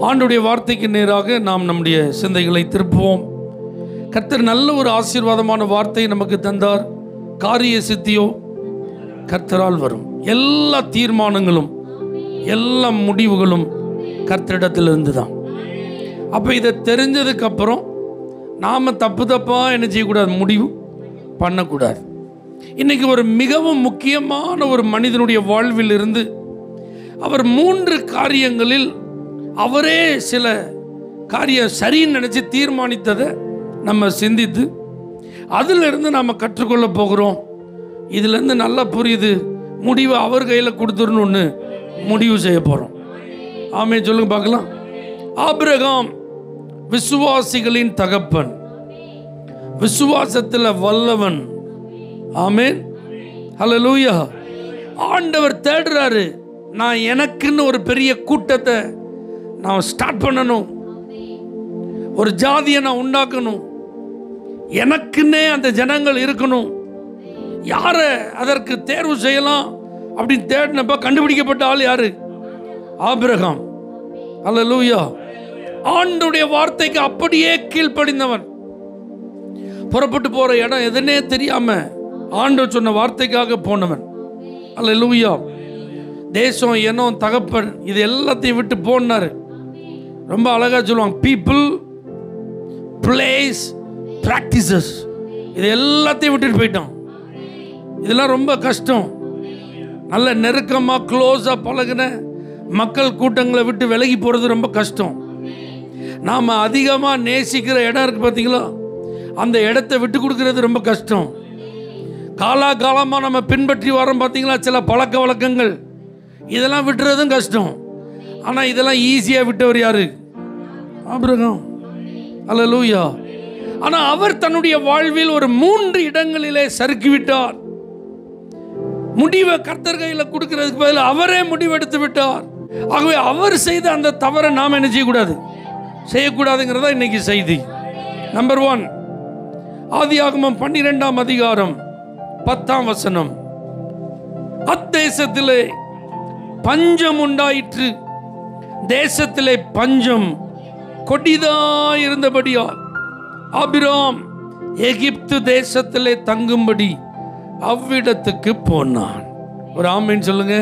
ஆண்டவருடைய வார்த்தைக்கு நேராக நாம் நம்முடைய சிந்தைகளை திருப்புவோம். கர்த்தர் நல்ல ஒரு ஆசீர்வாதமான வார்த்தை நமக்கு தந்தார். காரிய சித்தியோ கர்த்தரால் வரும். எல்லா தீர்மானங்களும் எல்லா முடிவுகளும் கர்த்தரிடத்திலிருந்து தான். அப்போ இதை தெரிஞ்சதுக்கப்புறம் நாம் தப்பாக என்ன செய்யக்கூடாது, முடிவு பண்ணக்கூடாது. இன்றைக்கி ஒரு மிகவும் முக்கியமான ஒரு மனிதனுடைய வாழ்வில் இருந்து அவர் 3 காரியங்களில் அவரே சில காரியம் சரின்னு நினச்சி தீர்மானித்ததை நம்ம சிந்தித்து அதிலிருந்து நாம் கற்றுக்கொள்ள போகிறோம். இதிலேருந்து நல்லா புரியுது, முடிவை அவர் கையில் கொடுத்துடணும்னு முடிவு செய்ய போகிறோம். ஆமென் சொல்லுங்க பார்க்கலாம். ஆபிரகாம் விசுவாசிகளின் தகப்பன், விசுவாசத்தில் வல்லவன். ஆமென், ஹல்லேலூயா. ஆண்டவர் தேடுறாரு, நான் எனக்குன்னு ஒரு பெரிய கூட்டத்தை நான் ஸ்டார்ட் பண்ணணும், ஒரு ஜாதியை நான் உண்டாக்கணும், எனக்குன்னே அந்த ஜனங்கள் இருக்கணும். யாரை அதற்கு தேர்வு செய்யலாம் அப்படின்னு தேடினப்ப கண்டுபிடிக்கப்பட்ட ஆள் யாரு? ஆபிரகாம். ஹல்லேலூயா. ஆண்டவருடைய வார்த்தைக்கு அப்படியே கீழ்ப்படிந்தவன். புறப்பட்டு போற இடம் எதுனே தெரியாம ஆண்டவர் சொன்ன வார்த்தைக்காக போனவன். ஹல்லேலூயா. தேசம், இனம், தகப்பன் இது எல்லாத்தையும் விட்டு போனாரு. ரொம்ப அழகா சொல்லுவாங்க, பீப்புள், பிளேஸ், பிராக்டிசஸ், இது எல்லாத்தையும் விட்டுட்டு போயிட்டான். இதெல்லாம் ரொம்ப கஷ்டம். நல்ல நெருக்கமாக க்ளோஸாக பழகின மக்கள் கூட்டங்களை விட்டு விலகி போகிறது ரொம்ப கஷ்டம். நாம் அதிகமாக நேசிக்கிற இடம் இருக்குது பார்த்தீங்களா, அந்த இடத்த விட்டு கொடுக்கறது ரொம்ப கஷ்டம். காலாகாலமாக நம்ம பின்பற்றி வரோம் பார்த்தீங்களா, சில பழக்க வழக்கங்கள், இதெல்லாம் விட்டுறதும் கஷ்டம். ஆனால் இதெல்லாம் ஈஸியாக விட்டவர் யாரு? ஆபிரகாம். ஹல்லேலூயா. ஆனால் அவர் தன்னுடைய வாழ்வில் ஒரு 3 இடங்களிலே சறுக்கிவிட்டார். முடிவை கர்த்தர் கையில் கொடுக்கிறதுக்கு பதில் அவரே முடிவெடுத்து விட்டார். ஆகவே அவர் செய்த அந்த தவறை நாம் என்ன செய்யக்கூடாது, செய்யக்கூடாதுங்கிறதா இன்னைக்கு செய்தி. நம்பர் 1, ஆதியாகமம் 12ஆம் அதிகாரம் 10ஆம் வசனம். அத்தேசத்திலே பஞ்சம் உண்டாயிற்று, தேசத்திலே பஞ்சம் கொடிதாயிருந்தபடியால் ஆபிராம் எகிப்து தேசத்திலே தங்கும்படி அவ்விடத்துக்கு போனான். ஒரு ஆமென் சொல்லுங்க.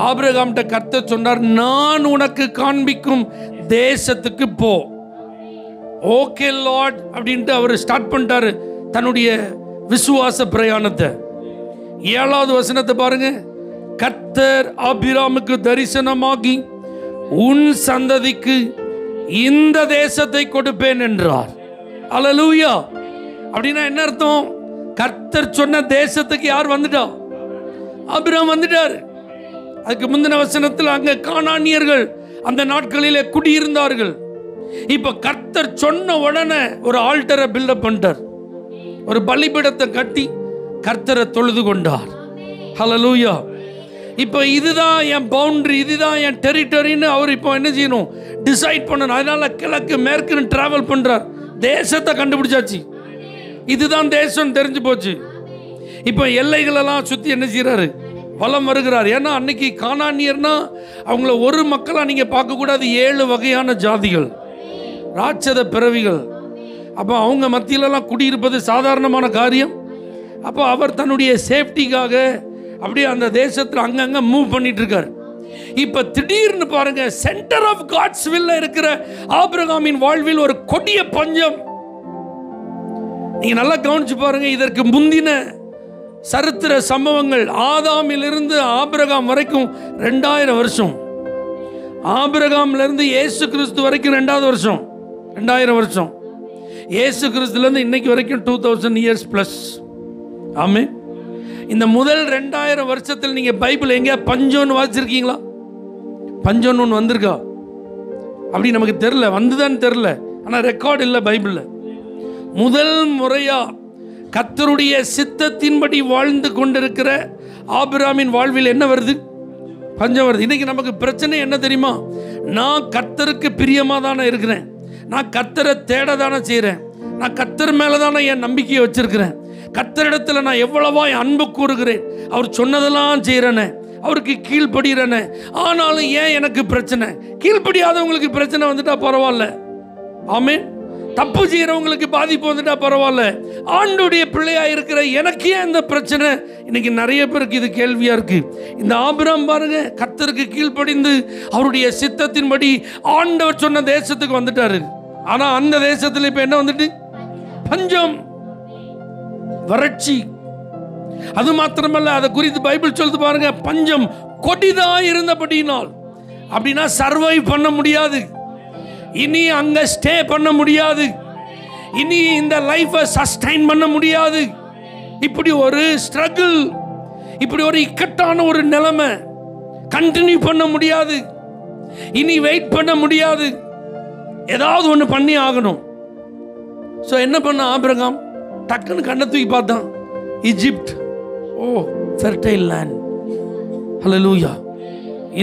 ஆபிரகாம்கிட்ட கர்த்தர் சொன்னார், நான் உனக்கு காண்பிக்கும் தேசத்துக்கு போ. ஓகே லார்ட் அப்படின்ட்டு அவர் ஸ்டார்ட் பண்ணிட்டாரு தன்னுடைய விசுவாச பிரயாணத்தை. 7வது வசனத்தை பாருங்க. கர்த்தர் ஆபிராமுக்கு தரிசனமாகி உன் சந்ததிக்கு இந்த தேசத்தை கொடுப்பேன் என்றார். அல்லேலூயா. அப்படின்னா என்ன அர்த்தம்? கர்த்தர் சொன்ன தேசத்துக்கு யார் வந்துட்டா? ஆபிரகாம் வந்துட்டார். அதுக்கு முந்தின வசனத்தில் அங்க கானானியர்கள் அந்த நாட்களிலே குடியிருந்தார்கள். இப்ப கர்த்தர் சொன்ன உடனே ஒரு ஆல்டரை பில்டப் பண்ணிட்டார், ஒரு பலிபீடத்தை கட்டி கர்த்தரை தொழுது கொண்டார். ஹல்லேலூயா. இப்போ இதுதான் என் பவுண்டரி, இதுதான் என் டெரிட்டரின்னு அவர் இப்போ என்ன செய்யணும், டிசைட் பண்ணணும். அதனால கிழக்கு மேற்குன்னு டிராவல் பண்றார். தேசத்தை கண்டுபிடிச்சாச்சு, இதுதான் தேசம் தெரிஞ்சு போச்சு. இப்போ எல்லைகளெல்லாம் சுற்றி என்ன செய்கிறாரு, வலம் வருகிறார். ஏன்னா அன்னைக்கு கானானியர்னா அவங்கள ஒரு மக்களாக நீங்கள் பார்க்கக்கூடாது, 7 வகையான ஜாதிகள், ராட்சத பிறவிகள். அப்போ அவங்க மத்தியிலலாம் குடியிருப்பது சாதாரணமான காரியம். அப்போ அவர் தன்னுடைய சேஃப்டிக்காக அப்படியே அந்த தேசத்தில் அங்கங்கே மூவ் பண்ணிட்டு இருக்கார். இப்போ திடீர்னு பாருங்க, சென்டர் ஆஃப் காட்ஸ் வில் இருக்கிற ஆபிரகாமின் வாழ்வில் ஒரு கொடிய பஞ்சம். நீங்க நல்லா கவனிச்சு பாருங்க. இதற்கு முந்தின சரித்திர சம்பவங்கள், ஆதாமிலிருந்து ஆபிரகாம் வரைக்கும் 2000 வருஷம், ஆபிரகாம்லேருந்து இயேசு கிறிஸ்து வரைக்கும் 2வது வருஷம், 2000 வருஷம், இயேசு கிறிஸ்துலேருந்து இன்னைக்கு வரைக்கும் 2000 இயர்ஸ் ப்ளஸ். ஆமே. இந்த முதல் 2000 வருஷத்தில் நீங்கள் பைபிள் எங்கேயா பஞ்சம்னு வாசிச்சிருக்கீங்களா? பஞ்சம்னு ஒன்று வந்திருக்கா? அப்படி நமக்கு தெரில, வந்துதான்னு தெரில, ஆனால் ரெக்கார்டு இல்லை பைபிளில். முதல் முறையா கர்த்தருடைய சித்தத்தின்படி வாழ்ந்து கொண்டிருக்கிற ஆபிரகாமின் வாழ்வில் என்ன வருது? பஞ்சம் வருது. இன்னைக்கு நமக்கு பிரச்சனை என்ன தெரியுமா? நான் கர்த்தருக்கு பிரியமாக தானே இருக்கிறேன், நான் கர்த்தரை தேட தானே செய்கிறேன், நான் கர்த்தர் மேலே தானே என் நம்பிக்கையை வச்சிருக்கிறேன், கர்த்தரிடத்தில் நான் எவ்வளவா என் அன்பு கூறுகிறேன், அவர் சொன்னதெல்லாம் செய்கிறேனே, அவருக்கு கீழ்ப்படுகிறேன்னு. ஆனாலும் ஏன் எனக்கு பிரச்சனை? கீழ்ப்படியாதவங்களுக்கு பிரச்சனை வந்துட்டா பரவாயில்ல, ஆமென். தப்பு செய்யறவங்களுக்கு பாதிப்பு வந்துட்டா பரவாயில்ல, ஆண்டோடைய பிள்ளையா இருக்கிற எனக்கு ஏன் இந்த பிரச்சனை? இன்னைக்கு நிறைய பேருக்கு இது கேள்வியா இருக்கு. இந்த ஆபிரகாம் பாருங்க, கர்த்தருக்கு கீழ்ப்படிந்து அவருடைய சித்தத்தின்படி ஆண்டவர் சொன்ன தேசத்துக்கு வந்துட்டாரு. ஆனா அந்த தேசத்துல இப்ப என்ன வந்துட்டு? பஞ்சம், வறட்சி. அது மாத்திரமல்ல, அதை குறித்து பைபிள் சொல்லுது பாருங்க, பஞ்சம் கொடிதா இருந்தபடியினால். அப்படின்னா சர்வைவ் பண்ண முடியாது, இனி அங்க ஸ்டே பண்ண முடியாது, இனி இந்த லைஃபை சஸ்டைன் பண்ண முடியாது. இப்படி ஒரு ஸ்ட்ரகிள், இப்படி ஒரு இக்கட்டான ஒரு நிலைமை, கண்டினியூ பண்ண முடியாது, இனி வெயிட் பண்ண முடியாது, ஏதாவது ஒன்று பண்ணி ஆகணும். ஸோ என்ன பண்ண ஆபிரகாம்? டக்குன்னு கண்ணை தூக்கி பார்த்தான், ஈஜிப்ட், ஓ ஃபெர்டைல் லேண்ட், ஹல்லேலூயா.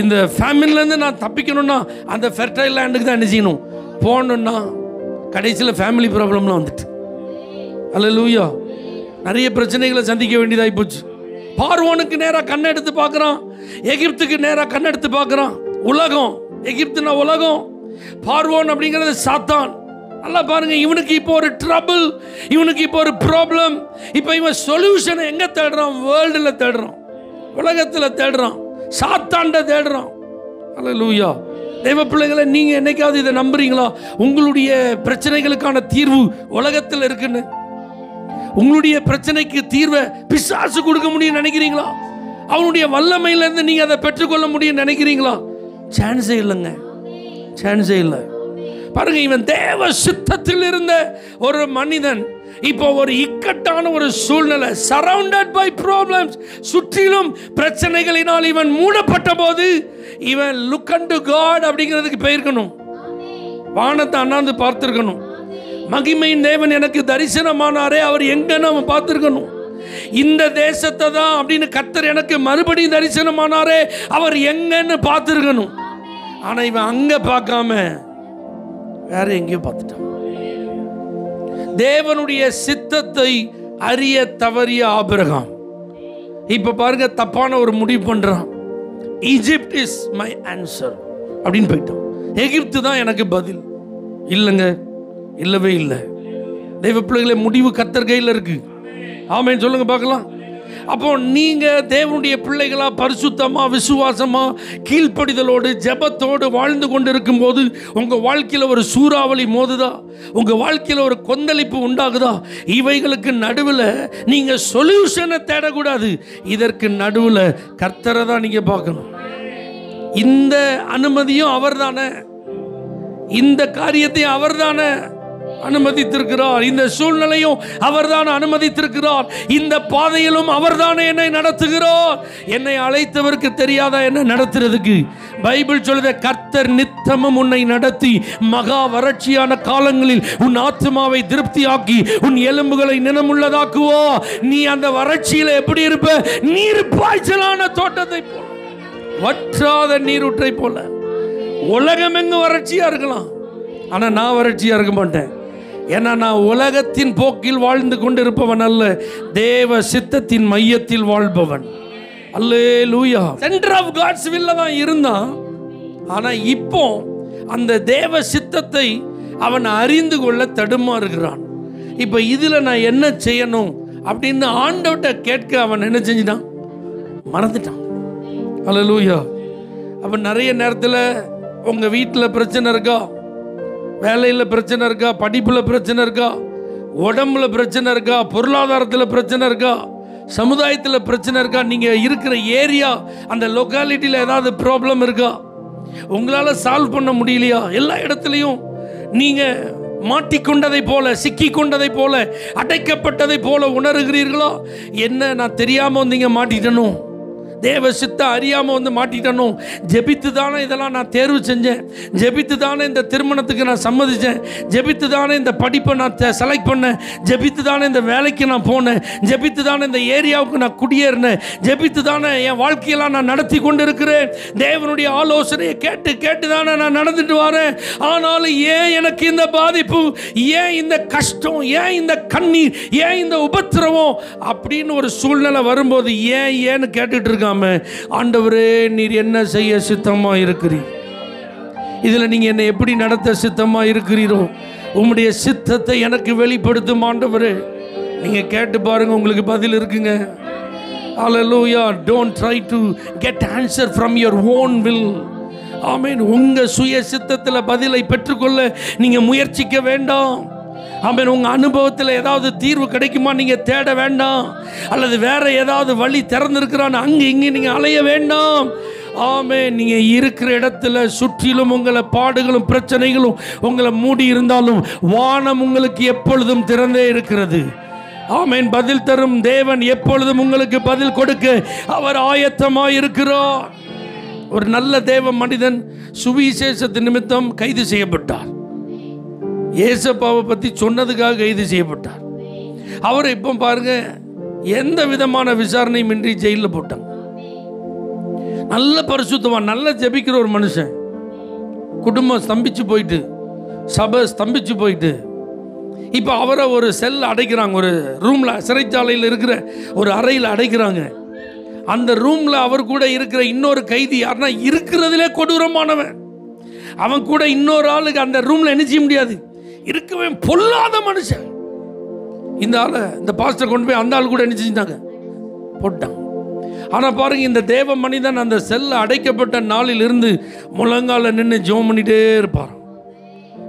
இந்த ஃபேமிலிலேருந்து நான் தப்பிக்கணும்னா அந்த ஃபெர்டைல் லேண்டுக்கு தான் என்ன செய்யணும்? போகணுன்னா கடைசியில் ஃபேமிலி ப்ராப்ளம்லாம் வந்துட்டு, ஹல்லேலூயா, நிறைய பிரச்சனைகளை சந்திக்க வேண்டியதாகி போச்சு. பார்வோனுக்கு நேராக கண்ணை எடுத்து பார்க்குறான், எகிப்துக்கு நேராக கண்ணை எடுத்து பார்க்குறான். உலகம், எகிப்துனா உலகம், பார்வோன் அப்படிங்கிறது சாத்தான். நல்லா பாருங்க, இவனுக்கு இப்போ ஒரு ட்ரபிள், இவனுக்கு இப்போ ஒரு ப்ராப்ளம். இப்போ இவன் சொல்யூஷனை எங்கே தேடுறான்? வேர்ல்டில் தேடுறான், உலகத்தில் தேடுறான், சாத்தாண்ட தேடுறான். ஹல்லேலூயா. தேவ பிள்ளைகளை, நீங்க என்னைக்காவது இதை நம்புறீங்களா? உங்களுடைய பிரச்சனைகளுக்கான தீர்வு உலகத்தில் இருக்குன்னு? உங்களுடைய பிரச்சனைக்கு தீர்வை பிசாசு கொடுக்க முடியும் நினைக்கிறீங்களா? அவனுடைய வல்லமையிலிருந்து நீங்க அதை பெற்றுக்கொள்ள முடியும் நினைக்கிறீங்களா? சான்ஸே இல்லைங்க, சான்ஸே இல்லை. பாருங்க, இவன் தேவ சித்தத்தில் இருந்த ஒரு மனிதன் இப்போ ஒரு இக்கட்டான ஒரு சூழ்நிலை, சரவுண்டட் பை ப்ராப்ளம்ஸ், சுற்றிலும் பிரச்சனைகளினால் இவன் மூடப்பட்ட போது இவன் லுக் அன்டு காட் அப்படிங்கிறதுக்கு போயிருக்கணும், வானத்தை அண்ணாந்து பார்த்திருக்கணும். மகிமையின் தேவன் எனக்கு தரிசனமானாரே, அவர் எங்கன்னு அவன் பார்த்திருக்கணும். இந்த தேசத்தை தான் அப்படின்னு கர்த்தர் எனக்கு மறுபடியும் தரிசனமானாரே, அவர் எங்கன்னு பார்த்திருக்கணும். ஆனா இவன் அங்க பார்க்காம வேற எங்கேயோ பார்த்துட்டான். தேவனுடைய சித்தத்தை அறிய தவறிய ஆபிரகாம் இப்ப பாருங்க, தப்பான ஒரு முடிவு பண்றான். ஈஜிப்ட் இஸ் மை ஆன்சர் அப்படின்னு போயிட்டான். எகிப்து தான் எனக்கு பதில். இல்லைங்க, இல்லவே இல்லை. தெய்வ பிள்ளைகளே, முடிவு கர்த்தர் கையில் இருக்கு. ஆமென் சொல்லுங்க பார்க்கலாம். அப்போ நீங்க தேவனுடைய பிள்ளைகளா பரிசுத்தமா, விசுவாசமா, கீழ்ப்படிதலோடு, ஜெபத்தோடு வாழ்ந்து கொண்டு இருக்கும் போது உங்க வாழ்க்கையில ஒரு சூறாவளி மோதுதா? உங்க வாழ்க்கையில ஒரு கொந்தளிப்பு உண்டாகுதா? இவைகளுக்கு நடுவில் நீங்க சொல்யூஷனை தேடக்கூடாது. இதற்கு நடுவில் கர்த்தரை தான் நீங்க பார்க்கணும். இந்த அனுமதியும் அவர் தானே, இந்த காரியத்தையும் அவர் தானே அனுமதித்திருக்கிறார், இந்த சூழ்நிலையும் அவர்தான் அனுமதித்திருக்கிறார், இந்த பாதையிலும் அவர்தானே என்னை நடத்துகிறார். என்னை அழைத்தவருக்கு தெரியாதா என்ன நடத்துறதுக்கு? பைபிள் சொல்லுது, கர்த்தர் நித்தமும் உன்னை நடத்தி மகா வறட்சியான காலங்களில் உன் ஆத்துமாவை திருப்தியாக்கி உன் எலும்புகளை நினமுள்ளதாக்குவோ. நீ அந்த வறட்சியில எப்படி இருப்ப? நீர் பாய்ச்சலான தோட்டத்தை போல, வற்றாத நீரூற்றை போல. உலகம் எங்க வறட்சியா இருக்கலாம், ஆனா நான் வறட்சியா இருக்க மாட்டேன். ஏன்னா நான் உலகத்தின் போக்கில் வாழ்ந்து கொண்டிருப்பவன் அல்ல, தேவ சித்தத்தின் மையத்தில் வாழ்பவன். அல்லேலூயா. சென்டர் ஆஃப் காட்ஸ் வில்ல தான் இருந்தான். ஆனா இப்போ அந்த தேவ சித்தத்தை அவன் அறிந்து கொள்ள தடுமாறுகிறான். இப்ப இதுல நான் என்ன செய்யணும் அப்படின்னு ஆண்டவர்கிட்ட கேட்க அவன் என்ன செஞ்சிட்டான்? மறந்துட்டான். அல்லேலூயா. அப்ப நிறைய நேரத்தில் உங்க வீட்டில் பிரச்சனை இருக்கா, வேலையில் பிரச்சனை இருக்கா, படிப்பில் பிரச்சனை இருக்கா, உடம்புல பிரச்சனை இருக்கா, பொருளாதாரத்தில் பிரச்சனை இருக்கா, சமுதாயத்தில் பிரச்சனை இருக்கா, நீங்கள் இருக்கிற ஏரியா அந்த லொக்காலிட்டியில் ஏதாவது ப்ராப்ளம் இருக்கா, உங்களால் சால்வ் பண்ண முடியலையா? எல்லா இடத்துலையும் நீங்கள் மாட்டிக்கொண்டதை போல, சிக்கி கொண்டதை போல, அடைக்கப்பட்டதை போல உணர்கிறீர்களோ? என்ன, நான் தெரியாமல் வந்தீங்க மாட்டிட்டனும், தேவ சித்த அறியாம வந்து மாட்டிட்டனும். ஜெபித்து தானே இதெல்லாம் நான் தேர்வு செஞ்சேன், ஜெபித்து தானே இந்த திருமணத்துக்கு நான் சம்மதிச்சேன், ஜெபித்து தானே இந்த படிப்பை நான் செலக்ட் பண்ணேன், ஜெபித்து தானே இந்த வேலைக்கு நான் போனேன், ஜெபித்து தானே இந்த ஏரியாவுக்கு நான் குடியேறினேன், ஜெபித்து தானே என் வாழ்க்கையெல்லாம் நான் நடத்தி கொண்டு இருக்கிறேன், தேவனுடைய ஆலோசனையை கேட்டு கேட்டு தானே நான் நடந்துட்டு வரேன். ஆனாலும் ஏன் எனக்கு இந்த பாதிப்பு, ஏன் இந்த கஷ்டம், ஏன் இந்த கண்ணீர், ஏன் இந்த உபத்திரவம் அப்படின்னு ஒரு சூழ்நிலை வரும்போது ஏன் ஏன்னு கேட்டுட்டு இருக்க கேட்காம, ஆண்டவரே நீர் என்ன செய்ய சித்தமா இருக்கிறீர், இதில் நீங்கள் என்னை எப்படி நடத்த சித்தமா இருக்கிறீரோ உம்முடைய சித்தத்தை எனக்கு வெளிப்படுத்தும் ஆண்டவரே. நீங்கள் கேட்டு பாருங்க, உங்களுக்கு பதில் இருக்குங்க. Hallelujah. Don't try to get answer from your own will. ஆமென். உங்கள் சுய சித்தத்தில் பதிலை பெற்றுக்கொள்ள நீங்கள் முயற்சிக்க வேண்டாம். ஆமென். உங்கள் அனுபவத்தில் ஏதாவது தீர்வு கிடைக்குமா நீங்கள் தேட வேண்டாம். அல்லது வேற ஏதாவது வழி திறந்திருக்கிறான்னு அங்கே இங்கே நீங்கள் அலைய வேண்டாம். ஆமென். நீங்கள் இருக்கிற இடத்துல சுற்றிலும் உங்களை பாடுகளும் பிரச்சனைகளும் உங்களை மூடி இருந்தாலும் வானம் உங்களுக்கு எப்பொழுதும் திறந்தே இருக்கிறது. ஆமென். பதில் தரும் தேவன் எப்பொழுதும் உங்களுக்கு பதில் கொடுக்க அவர் ஆயத்தமாக இருக்கிறார். ஒரு நல்ல தேவ மனிதன் சுவிசேஷத்து நிமித்தம் கைது செய்யப்பட்டார். ஏசப்பாவை பற்றி சொன்னதுக்காக கைது செய்யப்பட்டார். அவர் இப்போ பாருங்க, எந்த விதமான விசாரணையும் இன்றி ஜெயிலில் போட்டாங்க. நல்ல பரிசுத்தவான், நல்ல ஜெபிக்கிற ஒரு மனுஷன். குடும்பம் ஸ்தம்பிச்சு போயிட்டு, சபை ஸ்தம்பிச்சு போயிட்டு, இப்போ அவரை ஒரு செல்ல அடைக்கிறாங்க. ஒரு ரூமில், சிறைச்சாலையில் இருக்கிற ஒரு அறையில் அடைக்கிறாங்க. அந்த ரூமில் அவர் கூட இருக்கிற இன்னொரு கைதி யாருன்னா இருக்கிறதுலே கொடூரமானவன். அவன் கூட இன்னொரு ஆளுக்கு அந்த ரூமில் என்ன செய்ய முடியாது, இருக்கவே பொல்லாத மனுஷன். இந்த ஆளை இந்த பாஸ்டர் கொண்டு போய் அந்த ஆள் கூட என்ன செஞ்சாங்க, போட்டாங்க. ஆனால் பாருங்க, இந்த தேவ மனிதன் அந்த செல்ல அடைக்கப்பட்ட நாளிலிருந்து முழங்கால நின்று ஜெபம் பண்ணிட்டே இருப்பார்.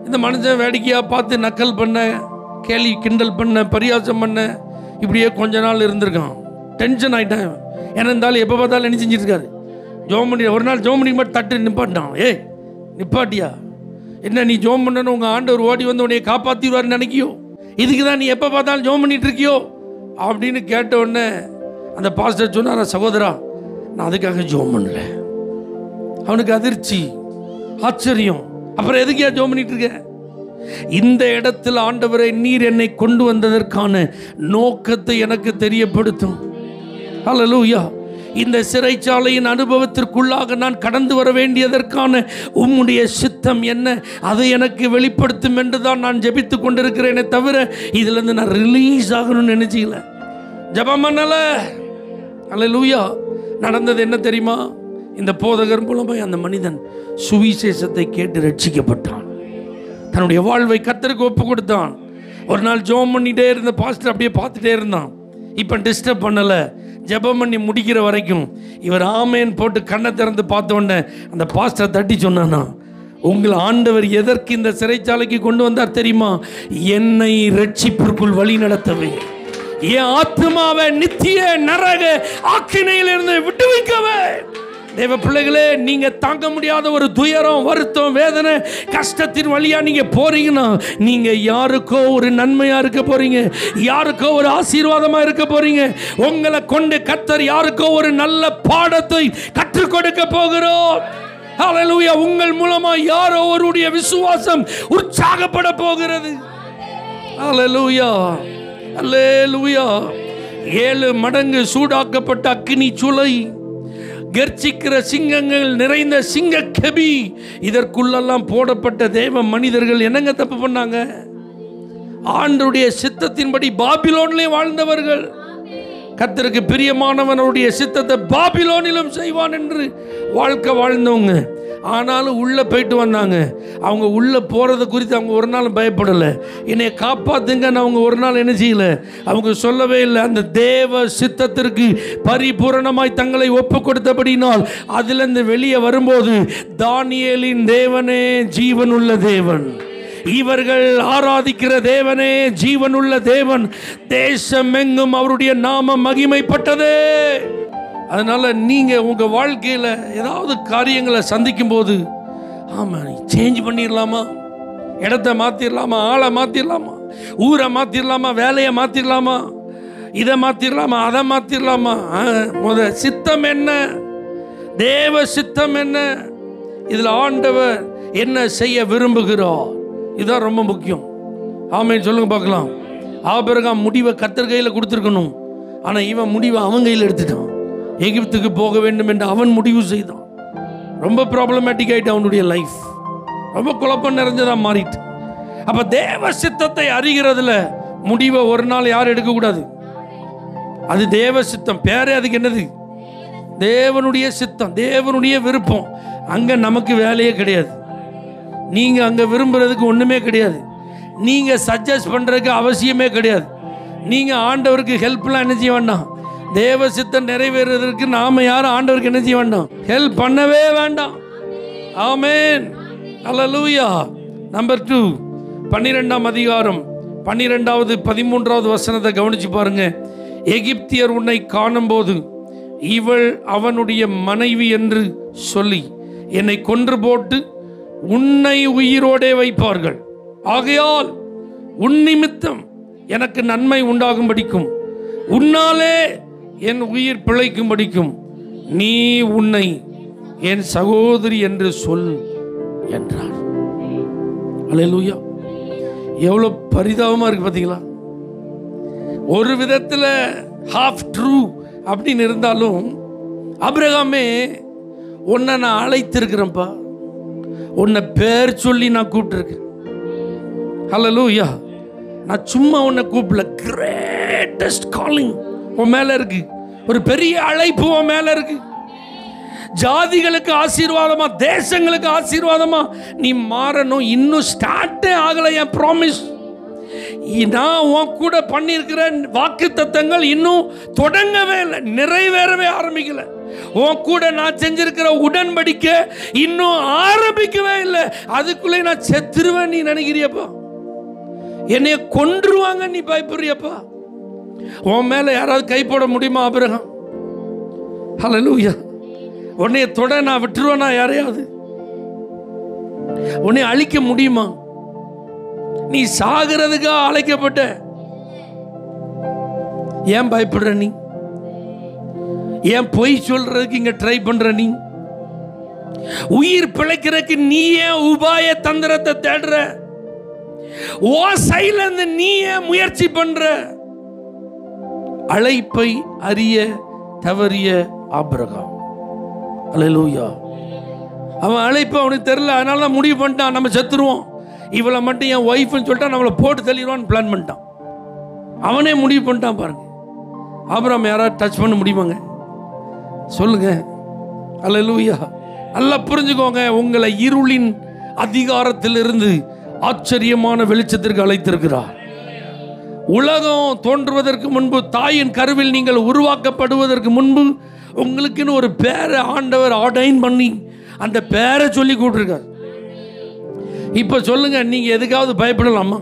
இந்த மனுஷன் வேடிக்கையாக பார்த்து நக்கல் பண்ண, கேலி கிண்டல் பண்ண, பரியாசம் பண்ண, இப்படியே கொஞ்ச நாள் இருந்திருக்கான். டென்ஷன் ஆகிட்டேன். ஏன்னா இருந்தாலும் எப்போ பார்த்தாலும் என்ன செஞ்சிருக்காரு, ஜெபம் பண்ணி. ஒரு நாள் ஜெபம் பண்ணி மட்டும் தட்டு நிப்பாட்டான். ஏய் நிப்பாட்டியா, என்ன நீ ஜெபம் பண்ணணும், உங்கள் ஆண்டவர் ஓடி வந்து உன்னைய காப்பாற்றிடுவார்னு நினைக்கியோ, இதுக்கு தான் நீ எப்போ பார்த்தாலும் ஜெபம் பண்ணிட்டு இருக்கியோ அப்படின்னு கேட்ட உடனே அந்த பாஸ்டர் சொன்னார், சகோதரா நான் அதுக்காக ஜெபம் பண்ணல. அவனுக்கு அதிர்ச்சி, ஆச்சரியம். அப்புறம் எதுக்கியா ஜெபம் பண்ணிட்டு இருக்க? இந்த இடத்துல ஆண்டவரை நீர் என்னை கொண்டு வந்ததற்கான நோக்கத்தை எனக்கு தெரியப்படுத்தும். ஹல்லேலூயா. இந்த சிறைச்சாலையின் அனுபவத்திற்குள்ளாக நான் கடந்து வர வேண்டியதற்கான உம்முடைய சித்தம் என்ன, அதை எனக்கு வெளிப்படுத்தும் என்று தான் நான் ஜெபித்து கொண்டிருக்கிறேனே தவிர இதிலிருந்து நான் ரிலீஸ் ஆகணும்னு நினைச்சிக்கல, ஜெபம் பண்ணல. ஹல்லேலூயா. நடந்தது என்ன தெரியுமா? இந்த போதகர் மூலமாய் அந்த மனிதன் சுவிசேஷத்தை கேட்டு ரட்சிக்கப்பட்டான். தன்னுடைய வாழ்வை கர்த்தருக்கு ஒப்பு கொடுத்தான். ஒரு நாள் ஜெபம் பண்ணிட்டே இருந்த பாஸ்டர் அப்படியே பார்த்துட்டே இருந்தான். இப்போ டிஸ்டர்ப் பண்ணலை. ஜெபம் பண்ணி முடிக்கிற வரைக்கும் இவர் ஆமேன் போட்டு கண்ணை திறந்து பார்த்த உடனே அந்த பாஸ்டர் தட்டி சொன்னானா, உங்கள் ஆண்டவர் எதற்கு இந்த சிறைச்சாலைக்கு கொண்டு வந்தார் தெரியுமா? என்னை ரட்சிப்பிற்குள் வழி நடத்தவே, என் ஆத்மாவை நித்திய நரக ஆக்கினையிலிருந்து விடுவிக்கவே. தேவ பிள்ளைகளே, நீங்க தாங்க முடியாத ஒரு துயரம், வருத்தம், வேதனை, கஷ்டத்தின் வழியா நீங்க போறீங்கன்னா நீங்க யாருக்கோ ஒரு நன்மையா இருக்க போறீங்க, யாருக்கோ ஒரு ஆசீர்வாதமா இருக்க போறீங்க. உங்களை கொண்டு கர்த்தர் யாருக்கோ ஒரு நல்ல பாடத்தை கற்றுக் கொடுக்க போகிறோம். ஹல்லேலூயா. உங்கள் மூலமா யாரோ ஒருடைய விசுவாசம் உற்சாகப்பட போகிறது. ஹல்லேலூயா, ஹல்லேலூயா. 7 மடங்கு சூடாக்கப்பட்ட அக்கினி சூளை, கர்ச்சிக்கிற சிங்கங்கள் நிறைந்த சிங்க கெபி, இதற்குள்ளெல்லாம் போடப்பட்ட தேவ மனிதர்கள் என்னங்க தப்பு பண்ணாங்க? ஆண்டவருடைய சித்தத்தின்படி பாபிலோனிலே வாழ்ந்தவர்கள். கர்த்தருக்கு பிரியமானவனுடைய சித்தத்தை பாபிலோனிலும் செய்வான் என்று வாழ்க்கை வாழ்ந்தவங்க. ஆனாலும் உள்ளே போயிட்டு வந்தாங்க. அவங்க உள்ளே போகிறத குறித்து அவங்க ஒரு நாள் பயப்படலை. என்னை காப்பாற்றுங்கன்னு அவங்க ஒரு நாள் என்ன செய்யலை, அவங்க சொல்லவே இல்லை. அந்த தேவ சித்தத்திற்கு பரிபூரணமாய் தங்களை ஒப்பு கொடுத்தபடினால் அதிலிருந்து வெளியே வரும்போது, தானியேலின் தேவனே ஜீவனுள்ள தேவன், இவர்கள் ஆராதிக்கிற தேவனே ஜீவனுள்ள தேவன், தேசம் எங்கும் அவருடைய நாமம் மகிமைப்பட்டது. அதனால நீங்க உங்க வாழ்க்கையில் ஏதாவது காரியங்களை சந்திக்கும் போது, ஆமா சேஞ்ச் பண்ணிடலாமா, இடத்தை மாத்திரலாமா, ஆளை மாத்திரலாமா, ஊரை மாத்திரலாமா, வேலையை மாத்திரலாமா, இதை மாத்திரலாமா, அதை மாத்திரலாமா, முத சித்தம் என்ன, தேவ சித்தம் என்ன, இதில் ஆண்டவர் என்ன செய்ய விரும்புகிறார், இதுதான் ரொம்ப முக்கியம். ஆமென் சொல்லுங்க பார்க்கலாம். ஆபிரகாம் முடிவை கர்த்தர் கையில் கொடுத்துருக்கணும். ஆனால் இவன் முடிவை அவன் கையில் எடுத்துட்டான். எகிப்துக்கு போக வேண்டும் என்று அவன் முடிவு செய்தான். ரொம்ப ப்ராப்ளமேட்டிக் ஆகிட்டு அவனுடைய லைஃப் ரொம்ப குழப்பம் நிறைஞ்சதாக மாறிட்டு. அப்போ தேவ சித்தத்தை அறிகிறதுல முடிவை ஒரு நாள் யாரும் எடுக்கக்கூடாது. அது தேவ சித்தம், பேரே அதுக்கு என்னது, தேவனுடைய சித்தம், தேவனுடைய விருப்பம். அங்கே நமக்கு வேலையே கிடையாது. நீங்கள் அங்கே விரும்புறதுக்கு ஒன்றுமே கிடையாது. நீங்கள் சஜஸ்ட் பண்ணுறதுக்கு அவசியமே கிடையாது. நீங்கள் ஆண்டவருக்கு ஹெல்ப்லாம் என்ன செய்ய வேண்டாம். தேவ சித்தம் நிறைவேறுவதற்கு நாம் யாரும் ஆண்டவருக்கு என்ன செய்ய வேண்டாம், ஹெல்ப் பண்ணவே வேண்டாம். ஆமென், அல்லேலூயா. நம்பர் 2, 12ஆம் அதிகாரம் 12வது 13வது வசனத்தை கவனிச்சு பாருங்க. எகிப்தியர் உன்னை காணும்போது இவள் அவனுடைய மனைவி என்று சொல்லி என்னை கொன்று போட்டு உன்னை உயிரோடே வைப்பார்கள். ஆகையால் உன் நிமித்தம் எனக்கு நன்மை உண்டாகும்படிக்கும் உன்னாலே என் உயிர் பிழைக்கும்படிக்கும் நீ உன்னை என் சகோதரி என்று சொல் என்றார். அல்லேலூயா. எவ்வளோ பரிதாபமாக இருக்கு பார்த்தீங்களா? ஒரு விதத்தில் ஹாஃப் ட்ரூ அப்படின்னு இருந்தாலும், ஆபிரகாமே உன்னை நான் அழைத்திருக்கிறேன்ப்பா, உன்னை பேர் சொல்லி நான் கூப்பிட்டுருக்கேன். அல்லேலூயா. நான் சும்மா உன்னை கூப்பிடல, கிரேட்டஸ்ட் காலிங் உன் மேலே இருக்கு. ஒரு பெரிய அழைப்பு உன் மேலே இருக்கு. ஜாதிகளுக்கு ஆசீர்வாதமா, தேசங்களுக்கு ஆசீர்வாதமா நீ மாறணும். இன்னும் ஸ்டார்ட்டே ஆகலை என் ப்ராமிஸ். நான் உன் கூட பண்ணியிருக்கிற வாக்கு தத்தங்கள் இன்னும் தொடங்கவே இல்லை, நிறைவேறவே ஆரம்பிக்கல. உன் கூட நான் செஞ்சிருக்கிற உடன்படிக்கை இன்னும் ஆரம்பிக்கவே இல்லை. அதுக்குள்ளே நான் செத்துருவேன் நீ நினைக்கிறியப்பா, என்னைய கொன்றுவாங்க நீ பயப்படுறியப்பா. உன் மேல யாராவது கை போட முடியுமா ஆபிரகாம்? ஹல்லேலூயா. உன்னைய தொட நான் விட்டுருவேனா யாரையாவது? உன்னை அழிக்க முடியுமா? நீ சாகிறதுக்காக அழைக்கப்பட்ட. ஏன் பயப்படுற நீ? ஏன் பொய் சொல்றதுக்கு இங்க ட்ரை பண்ற நீ? உயிர் பிழைக்கிறதுக்கு நீ ஏன் உபாய தந்திரத்தை தேடுற? ஓ சைலந்து நீ ஏன் முயற்சி பண்ற? அழைப்பை அறிய தவறிய ஆபிரகாம். அல்லேலூயா. அவன் அழைப்பு அவனுக்கு தெரியல, அதனால தான் முடிவு பண்ணிட்டான் நம்ம செத்துருவோம், இவளை மட்டும் என் ஒய்ஃப்னு சொல்லிட்டா நம்மளை போட்டு தள்ளிடுவான்னு பிளான் பண்ணிட்டான். அவனே முடிவு பண்ணிட்டான் பாருங்க. ஆபிரகாம் யாராவது டச் பண்ண முடியுமாங்க? சொல்லுங்க. அல்லேலூயா. நல்லா புரிஞ்சுக்கோங்க, உங்களை இருளின் அதிகாரத்திலிருந்து ஆச்சரியமான வெளிச்சத்திற்கு அழைத்திருக்கிறார். உலகம் தோன்றுவதற்கு முன்பு, தாயின் கருவில் நீங்கள் உருவாக்கப்படுவதற்கு முன்பு உங்களுக்குன்னு ஒரு பேரை ஆண்டவர் ஆர்டைன் பண்ணி அந்த பேரை சொல்லி கூட்டிருக்கார். இப்ப சொல்லுங்க, நீங்க எதுக்காவது பயப்படலாமா?